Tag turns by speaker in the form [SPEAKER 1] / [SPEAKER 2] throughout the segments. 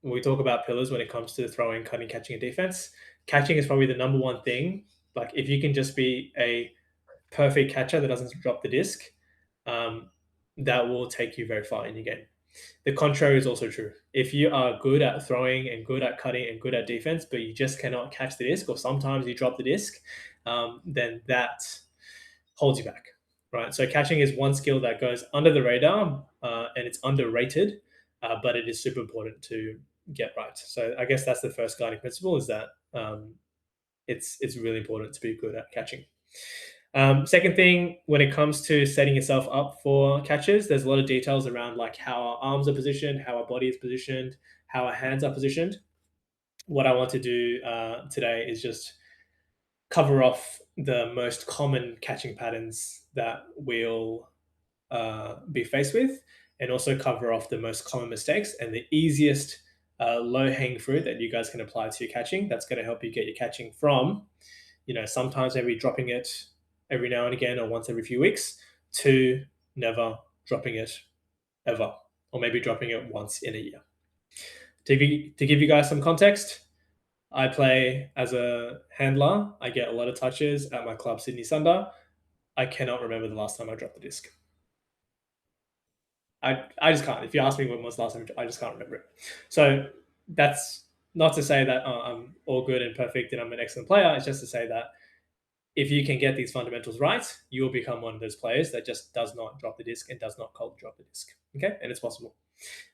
[SPEAKER 1] when we talk about pillars when it comes to throwing, cutting, catching, and defense, catching is probably the number one thing. Like if you can just be a perfect catcher that doesn't drop the disc, um, that will take you very far in your game. The contrary is also true. If you are good at throwing and good at cutting and good at defense, but you just cannot catch the disc, or sometimes you drop the disc, then that holds you back, right? So catching is one skill that goes under the radar and it's underrated, but it is super important to get right. So I guess that's the first guiding principle: is that it's really important to be good at catching. Second thing, when it comes to setting yourself up for catches, there's a lot of details around like how our arms are positioned, how our body is positioned, how our hands are positioned. What I want to do today is just cover off the most common catching patterns that we'll be faced with, and also cover off the most common mistakes and the easiest low hanging fruit that you guys can apply to your catching. That's going to help you get your catching from, sometimes maybe dropping it every now and again or once every few weeks, to never dropping it ever, or maybe dropping it once in a year. To give you guys some context, I play as a handler. I get a lot of touches at my club, Sydney Sunder. I cannot remember the last time I dropped the disc. I just can't. If you ask me when was the last time, I just can't remember it. So that's not to say that I'm all good and perfect and I'm an excellent player. It's just to say that if you can get these fundamentals right, you will become one of those players that just does not drop the disc and does not cold drop the disc. Okay, and it's possible.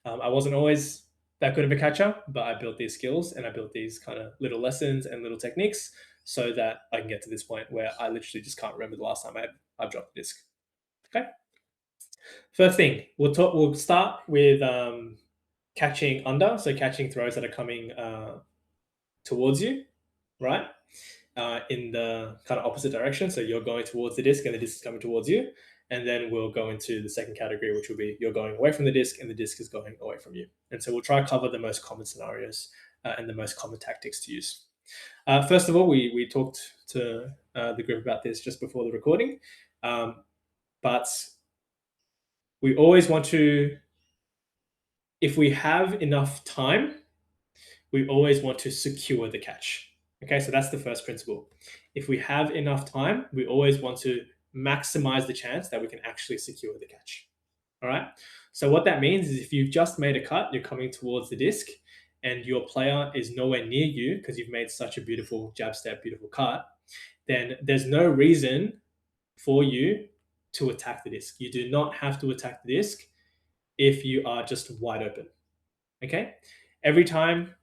[SPEAKER 1] I wasn't always that good of a catcher, but I built these skills and I built these kind of little lessons and little techniques so that I can get to this point where I literally just can't remember the last time I've dropped the disc. Okay. First thing, We'll start with catching under, so catching throws that are coming towards you, right? In the kind of opposite direction. So you're going towards the disc and the disc is coming towards you. And then we'll go into the second category, which will be you're going away from the disc and the disc is going away from you. And so we'll try to cover the most common scenarios and the most common tactics to use. First of all, we talked to the group about this just before the recording, but we always want to, if we have enough time, we always want to secure the catch. Okay, so that's the first principle. If we have enough time, we always want to maximize the chance that we can actually secure the catch. All right. So what that means is if you've just made a cut, you're coming towards the disc, and your player is nowhere near you because you've made such a beautiful jab step, beautiful cut, then there's no reason for you to attack the disc. You do not have to attack the disc if you are just wide open. Okay. Every time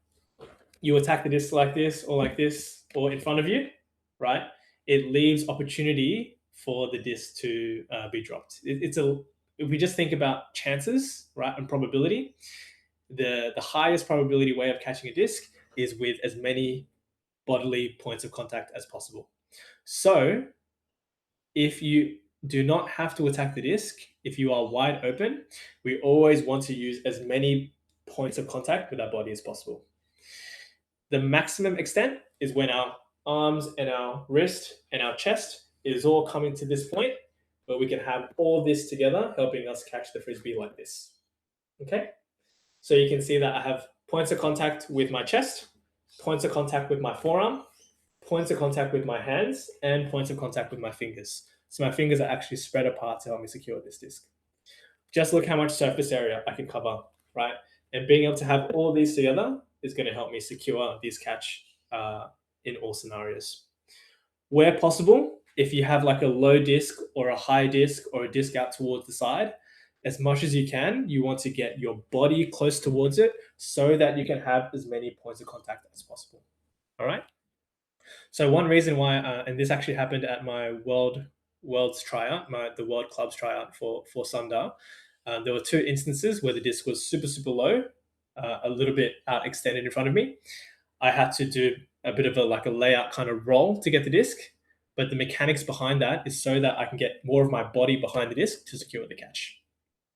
[SPEAKER 1] you attack the disc like this or in front of you, right, it leaves opportunity for the disc to be dropped. If we just think about chances, right, and probability, the highest probability way of catching a disc is with as many bodily points of contact as possible. So if you do not have to attack the disc, if you are wide open, we always want to use as many points of contact with our body as possible. The maximum extent is when our arms and our wrist and our chest is all coming to this point where we can have all this together, helping us catch the Frisbee like this. Okay? So you can see that I have points of contact with my chest, points of contact with my forearm, points of contact with my hands, and points of contact with my fingers. So my fingers are actually spread apart to help me secure this disc. Just look how much surface area I can cover, right? And being able to have all these together is going to help me secure this catch in all scenarios. Where possible, if you have like a low disc or a high disc or a disc out towards the side, as much as you can, you want to get your body close towards it so that you can have as many points of contact as possible. All right. So one reason why, and this actually happened at my world's tryout, the World Clubs tryout for Sunder. There were two instances where the disc was super, super low, a little bit out extended in front of me. I had to do a bit of a layout kind of roll to get the disc, but the mechanics behind that is so that I can get more of my body behind the disc to secure the catch.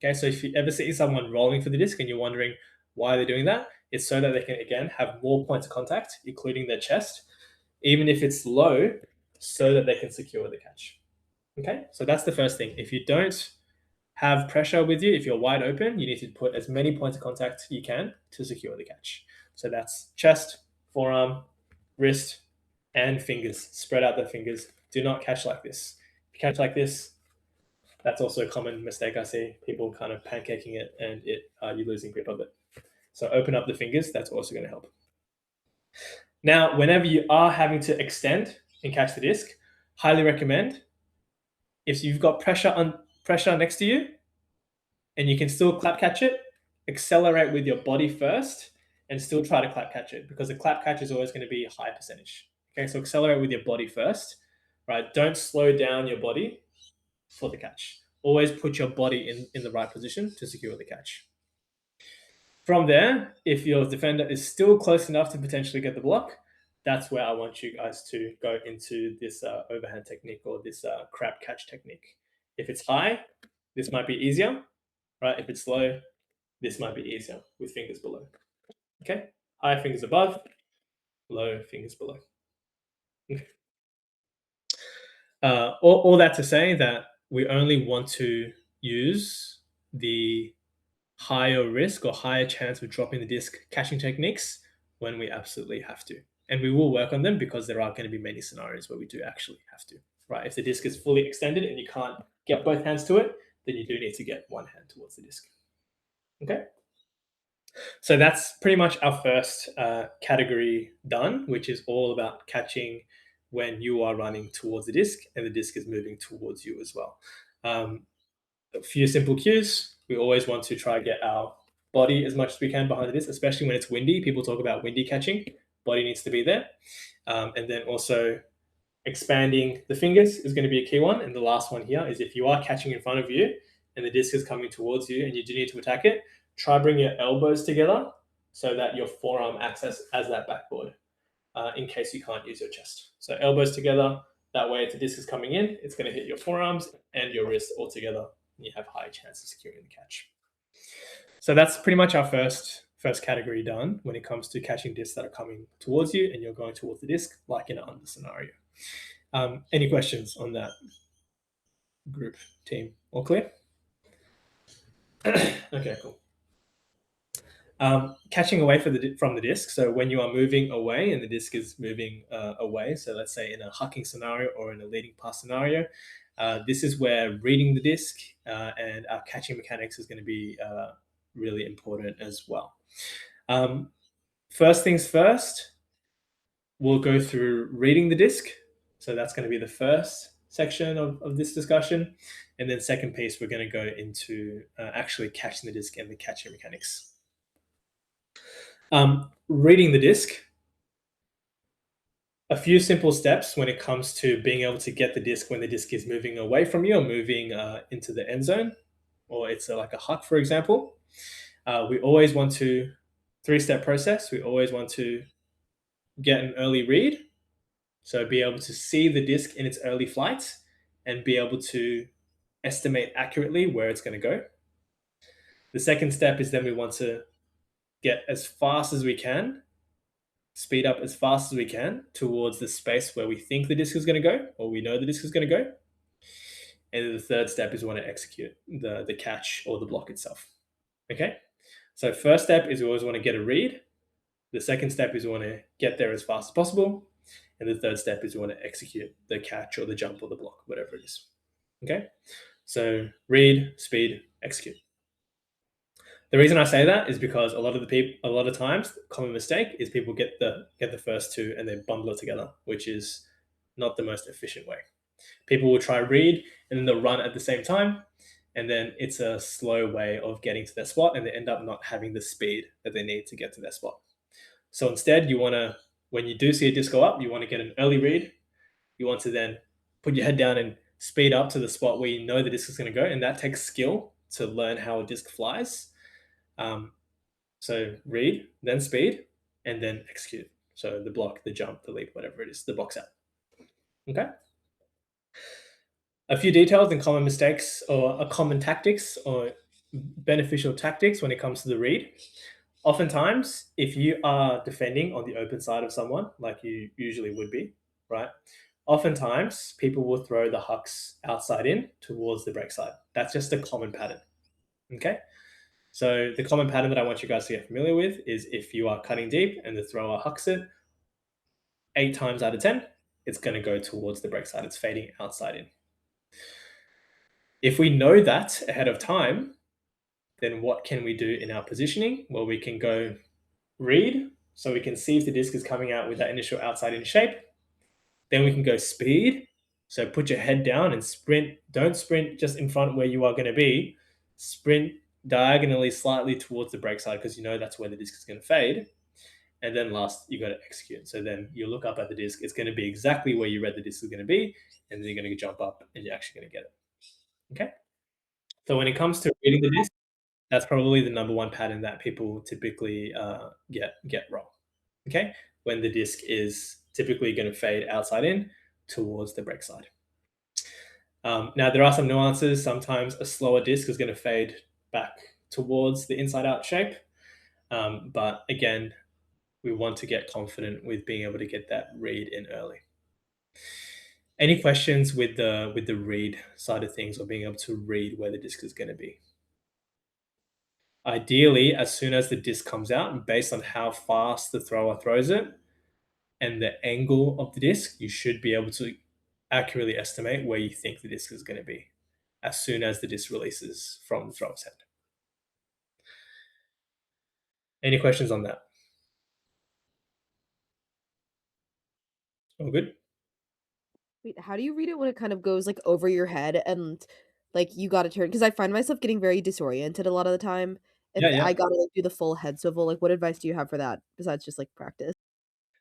[SPEAKER 1] Okay, so if you ever see someone rolling for the disc and you're wondering why they're doing that, it's so that they can, again, have more points of contact, including their chest, even if it's low, so that they can secure the catch. Okay, so that's the first thing. If you don't have pressure with you, if you're wide open, you need to put as many points of contact you can to secure the catch. So that's chest, forearm, wrist, and fingers. Spread out the fingers. Do not catch like this. If you catch like this, that's also a common mistake I see. People kind of pancaking it, and you're losing grip of it. So open up the fingers. That's also going to help. Now, whenever you are having to extend and catch the disc, highly recommend, if you've got pressure next to you and you can still clap catch it, accelerate with your body first and still try to clap catch it, because the clap catch is always going to be a high percentage. Okay, so accelerate with your body first, right? Don't slow down your body for the catch. Always put your body in the right position to secure the catch. From there, if your defender is still close enough to potentially get the block, that's where I want you guys to go into this overhand technique, or this crab catch technique. If it's high, this might be easier, right? If it's low, this might be easier with fingers below. Okay, high fingers above, low fingers below. Okay. All that to say that we only want to use the higher risk or higher chance of dropping the disc catching techniques when we absolutely have to. And we will work on them, because there are going to be many scenarios where we do actually have to, right? If the disc is fully extended and you can't get both hands to it, then you do need to get one hand towards the disc. Okay. So that's pretty much our first category done, which is all about catching when you are running towards the disc and the disc is moving towards you as well. A few simple cues. We always want to try to get our body as much as we can behind the disc, especially when it's windy. People talk about windy catching. Body needs to be there. And then also expanding the fingers is going to be a key one. And the last one here is, if you are catching in front of you and the disc is coming towards you and you do need to attack it, try bring your elbows together so that your forearm acts as that backboard, in case you can't use your chest. So elbows together. That way, if the disc is coming in, it's going to hit your forearms and your wrists all together, and you have a high chance of securing the catch. So that's pretty much our first category done when it comes to catching discs that are coming towards you and you're going towards the disc, like in an under scenario. Any questions on that group, team? All clear? Okay, cool. Catching away from the disc. So when you are moving away and the disc is moving away, so let's say in a hucking scenario or in a leading pass scenario, this is where reading the disc and our catching mechanics is going to be really important as well. First things first, we'll go through reading the disc. So that's going to be the first section of this discussion. And then second piece, we're going to go into actually catching the disc and the catching mechanics. Reading the disc, a few simple steps when it comes to being able to get the disc when the disc is moving away from you or moving into the end zone, or it's like a huck, for example. We always want to, three-step process, we always want to get an early read. So be able to see the disc in its early flight and be able to estimate accurately where it's going to go. The second step is then we want to get as fast as we can, speed up as fast as we can towards the space where we think the disc is going to go, or we know the disc is going to go. And then the third step is we want to execute the catch or the block itself. Okay? So first step is we always want to get a read. The second step is we want to get there as fast as possible. And the third step is we want to execute the catch or the jump or the block, whatever it is. Okay? So read, speed, execute. The reason I say that is because a lot of times, common mistake is people get the first two and they bundle it together, which is not the most efficient way. People will try read and then they'll run at the same time, and then it's a slow way of getting to their spot, and they end up not having the speed that they need to get to their spot. So instead, you want to, when you do see a disc go up, you want to get an early read. You want to then put your head down and speed up to the spot where you know the disc is going to go, and that takes skill to learn how a disc flies. So read, then speed, and then execute. So the block, the jump, the leap, whatever it is, the box out. Okay? A few details and common mistakes or common tactics or beneficial tactics when it comes to the read. Oftentimes, if you are defending on the open side of someone, like you usually would be, right? oftentimes people will throw the hucks outside in towards the break side. That's just a common pattern. Okay. So the common pattern that I want you guys to get familiar with is if you are cutting deep and the thrower hucks it, 8 times out of 10, it's going to go towards the break side. It's fading outside in. If we know that ahead of time, then what can we do in our positioning? Well, we can go read, so we can see if the disc is coming out with that initial outside in shape. Then we can go speed. So put your head down and sprint. Don't sprint just in front where you are going to be. Sprint diagonally slightly towards the break side because you know that's where the disc is going to fade. And then last, you got to execute. So then you look up at the disc. It's going to be exactly where you read the disc is going to be. And then you're going to jump up and you're actually going to get it. Okay. So when it comes to reading the disc, that's probably the number one pattern that people typically get wrong. Okay. When the disc is typically going to fade outside in towards the break side. Now, there are some nuances. Sometimes a slower disc is going to fade back towards the inside out shape. But again, we want to get confident with being able to get that read in early. Any questions with the read side of things or being able to read where the disc is going to be? Ideally, as soon as the disc comes out, based on how fast the thrower throws it and the angle of the disc, you should be able to accurately estimate where you think the disc is going to be as soon as the disc releases from the thrower's head. Any questions on that? All good?
[SPEAKER 2] Wait, how do you read it when it kind of goes, like, over your head and, like, you gotta turn? Because I find myself getting very disoriented a lot of the time if
[SPEAKER 1] Yeah, yeah.
[SPEAKER 2] I gotta, like, do the full head swivel, like, what advice do you have for that besides just, like, practice?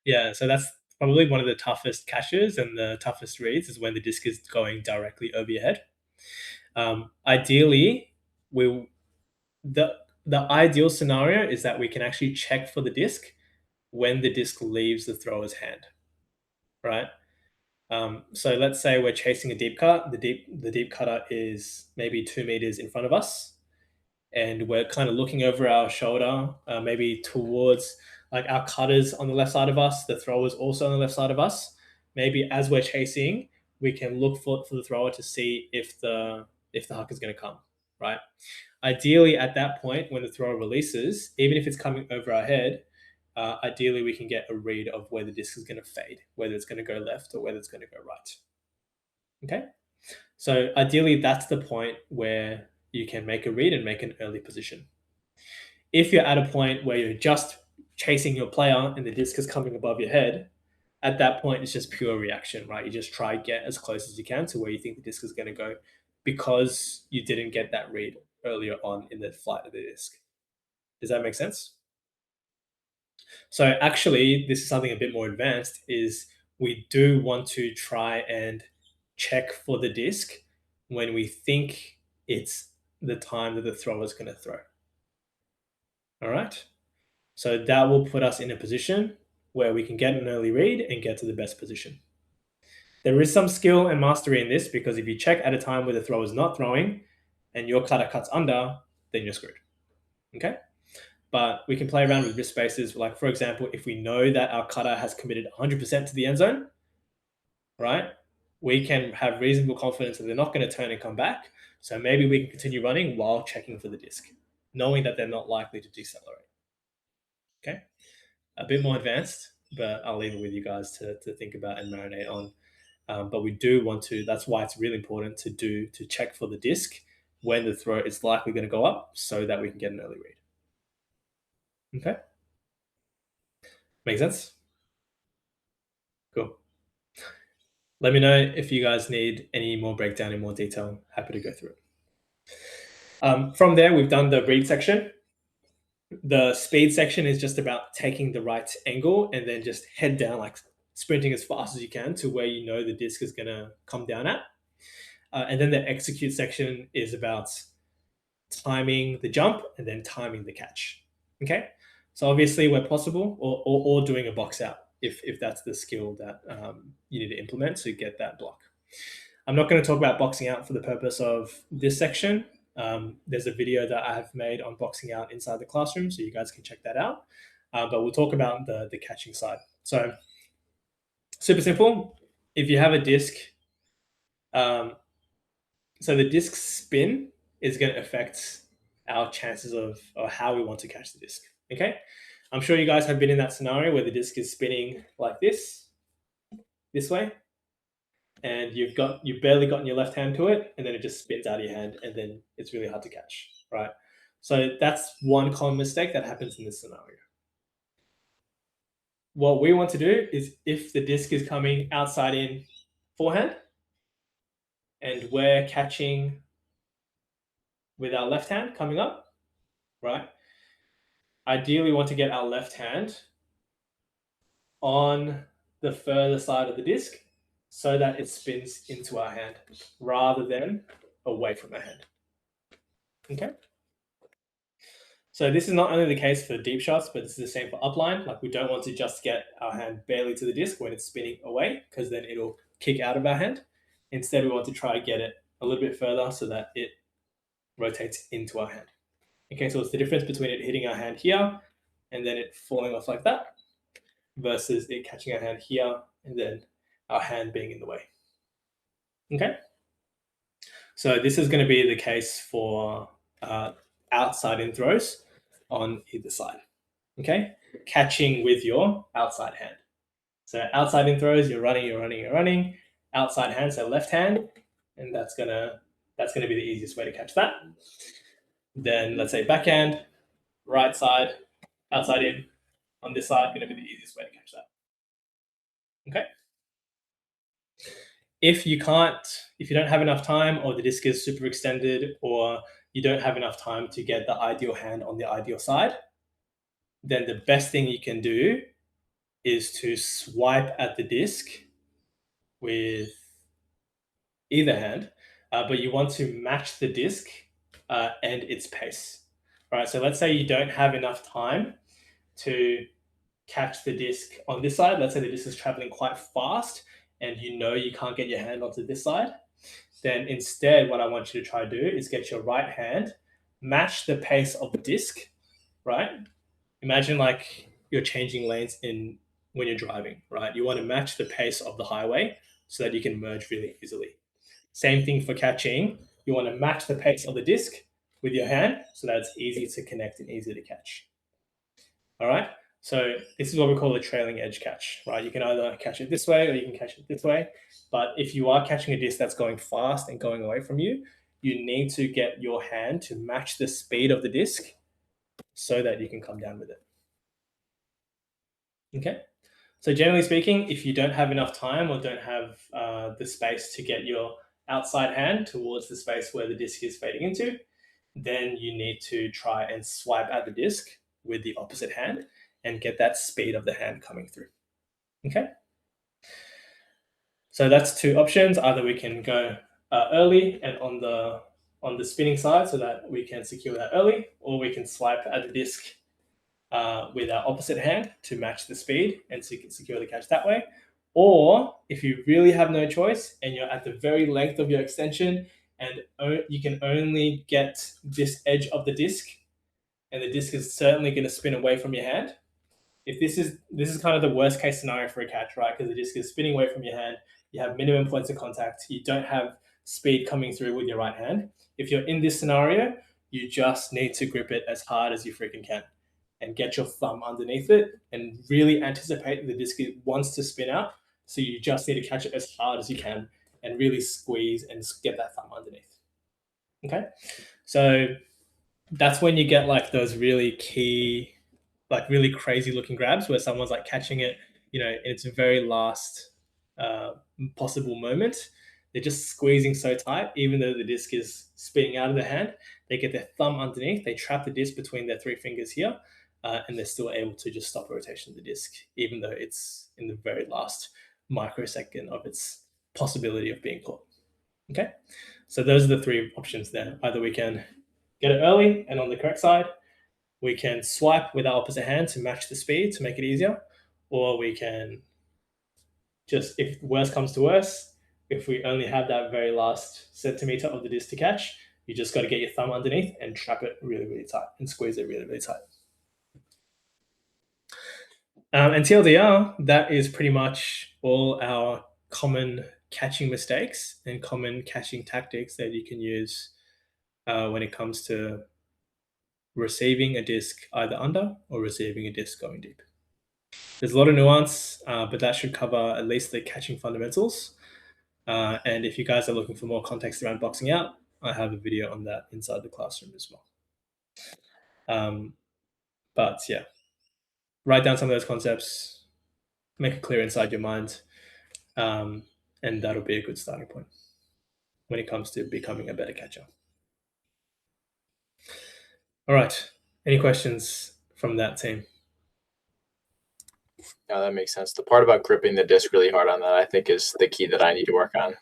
[SPEAKER 1] Yeah, so that's probably one of the toughest catches and the toughest reads is when the disc is going directly over your head. Ideally, we the the ideal scenario is that we can actually check for the disc when the disc leaves the thrower's hand, right? So let's say we're chasing a deep cut. The deep cutter is maybe 2 meters in front of us, and we're kind of looking over our shoulder, maybe towards like our cutters on the left side of us, the throwers also on the left side of us. Maybe as we're chasing, we can look for the thrower to see if the huck is going to come, right? Ideally, at that point, when the thrower releases, even if it's coming over our head, ideally we can get a read of where the disc is going to fade, whether it's going to go left or whether it's going to go right. Okay, so ideally that's the point where you can make a read and make an early position. If you're at a point where you're just chasing your player and the disc is coming above your head, at that point it's just pure reaction, right? You just try get as close as you can to where you think the disc is going to go because you didn't get that read earlier on in the flight of the disc. Does that make sense? So actually, this is something a bit more advanced, is we do want to try and check for the disc when we think it's the time that the thrower is going to throw. All right. So that will put us in a position where we can get an early read and get to the best position. There is some skill and mastery in this because if you check at a time where the thrower is not throwing and your cutter cuts under, then you're screwed. Okay. But we can play around with risk spaces. Like, for example, if we know that our cutter has committed 100% to the end zone, right, we can have reasonable confidence that they're not going to turn and come back. So maybe we can continue running while checking for the disc, knowing that they're not likely to decelerate. Okay. A bit more advanced, but I'll leave it with you guys to think about and marinate on. But we do want to, that's why it's really important to check for the disc when the throw is likely going to go up so that we can get an early read. Okay. Make sense? Cool. Let me know if you guys need any more breakdown in more detail. Happy to go through it. From there, we've done the read section. The speed section is just about taking the right angle and then just head down, like sprinting as fast as you can to where you know the disc is going to come down at. And then the execute section is about timing the jump and then timing the catch. Okay. So obviously, where possible, or doing a box out if that's the skill that you need to implement to get that block. I'm not going to talk about boxing out for the purpose of this section. There's a video that I have made on boxing out inside the classroom, so you guys can check that out. But we'll talk about the catching side. So super simple. if you have a disc, so the disc spin is going to affect our chances of or how we want to catch the disc. Okay, I'm sure you guys have been in that scenario where the disc is spinning like this way, and you've barely gotten your left hand to it, and then it just spins out of your hand, and then it's really hard to catch, right? So that's one common mistake that happens in this scenario. What we want to do is, if the disc is coming outside in forehand, and we're catching with our left hand coming up, right? Ideally, we want to get our left hand on the further side of the disc so that it spins into our hand rather than away from our hand. Okay. So this is not only the case for deep shots, but this is the same for upline. Like, we don't want to just get our hand barely to the disc when it's spinning away, because then it'll kick out of our hand. Instead, we want to try and get it a little bit further so that it rotates into our hand. Okay, so it's the difference between it hitting our hand here and then it falling off like that, versus it catching our hand here and then our hand being in the way. Okay, so this is going to be the case for outside in throws on either side. Okay, catching with your outside hand. So outside in throws, you're running. Outside hand, so left hand, and that's gonna be the easiest way to catch that. Then let's say backhand, right side, outside in, on this side, going to be the easiest way to catch that. Okay. If you don't have enough time, or the disc is super extended, or you don't have enough time to get the ideal hand on the ideal side, then the best thing you can do is to swipe at the disc with either hand, but you want to match the disc and its pace. Right. So let's say you don't have enough time to catch the disc on this side. Let's say the disc is traveling quite fast and you can't get your hand onto this side. Then instead, what I want you to try to do is get your right hand, match the pace of the disc, right? Imagine like you're changing lanes when you're driving, right? You want to match the pace of the highway so that you can merge really easily. Same thing for catching. You want to match the pace of the disc with your hand so that it's easy to connect and easy to catch. All right. So this is what we call a trailing edge catch, right? You can either catch it this way or you can catch it this way. But if you are catching a disc that's going fast and going away from you, you need to get your hand to match the speed of the disc so that you can come down with it. Okay. So generally speaking, if you don't have enough time or don't have the space to get your outside hand towards the space where the disc is fading into, then you need to try and swipe at the disc with the opposite hand and get that speed of the hand coming through. Okay. So that's two options. Either we can go early and on the spinning side so that we can secure that early, or we can swipe at the disc with our opposite hand to match the speed and secure the catch that way. Or if you really have no choice and you're at the very length of your extension and you can only get this edge of the disc, and the disc is certainly going to spin away from your hand. If this is kind of the worst case scenario for a catch, right? Because the disc is spinning away from your hand, you have minimum points of contact, you don't have speed coming through with your right hand. If you're in this scenario, you just need to grip it as hard as you freaking can and get your thumb underneath it and really anticipate the disc wants to spin out. So you just need to catch it as hard as you can and really squeeze and get that thumb underneath. Okay. So that's when you get like those really key, like really crazy looking grabs where someone's like catching it, in its very last possible moment. They're just squeezing so tight, even though the disc is spinning out of their hand. They get their thumb underneath, they trap the disc between their three fingers here, and they're still able to just stop rotation of the disc, even though it's in the very last microsecond of its possibility of being caught. Okay, so those are the three options there. Either we can get it early and on the correct side, we can swipe with our opposite hand to match the speed to make it easier, or we can just, if worst comes to worst, if we only have that very last centimeter of the disc to catch, you just got to get your thumb underneath and trap it really, really tight and squeeze it really, really tight. And TLDR, that is pretty much all our common catching mistakes and common catching tactics that you can use when it comes to receiving a disc either under or receiving a disc going deep. There's a lot of nuance, but that should cover at least the catching fundamentals. And if you guys are looking for more context around boxing out, I have a video on that inside the classroom as well. But yeah, write down some of those concepts, make it clear inside your mind, and that'll be a good starting point when it comes to becoming a better catcher. All right. Any questions from that team?
[SPEAKER 3] No, that makes sense. The part about gripping the disc really hard on that, I think, is the key that I need to work on.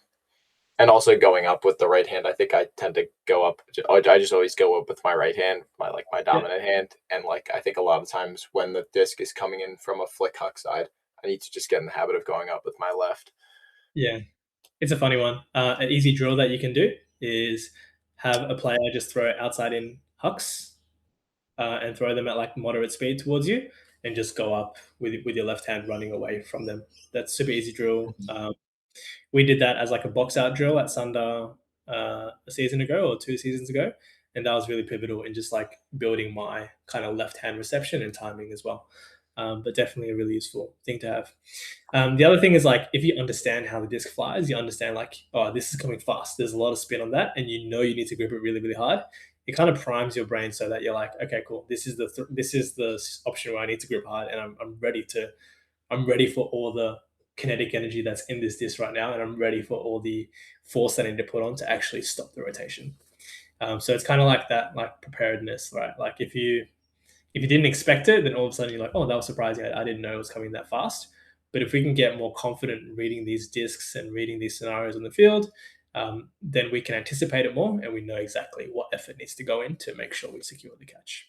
[SPEAKER 3] And also going up with the right hand. I think I tend to go up. I just always go up with my right hand, my dominant hand. And I think a lot of times when the disc is coming in from a flick huck side, I need to just get in the habit of going up with my left.
[SPEAKER 1] Yeah, it's a funny one. An easy drill that you can do is have a player just throw outside in hucks and throw them at moderate speed towards you, and just go up with your left hand running away from them. That's super easy drill. We did that as a box out drill at Sunder a season ago or 2 seasons ago, and that was really pivotal in just building my kind of left hand reception and timing as well. But definitely a really useful thing to have. The other thing is if you understand how the disc flies, you understand oh, this is coming fast. There's a lot of spin on that, and you need to grip it really, really hard. It kind of primes your brain so that you're okay, cool. This is the option where I need to grip hard, and I'm ready for all the kinetic energy that's in this disc right now, and I'm ready for all the force that I need to put on to actually stop the rotation. So it's kind of that preparedness, right? If you didn't expect it, then all of a sudden you're oh, that was surprising. I didn't know it was coming that fast. But if we can get more confident in reading these discs and reading these scenarios on the field, then we can anticipate it more, and we know exactly what effort needs to go in to make sure we secure the catch.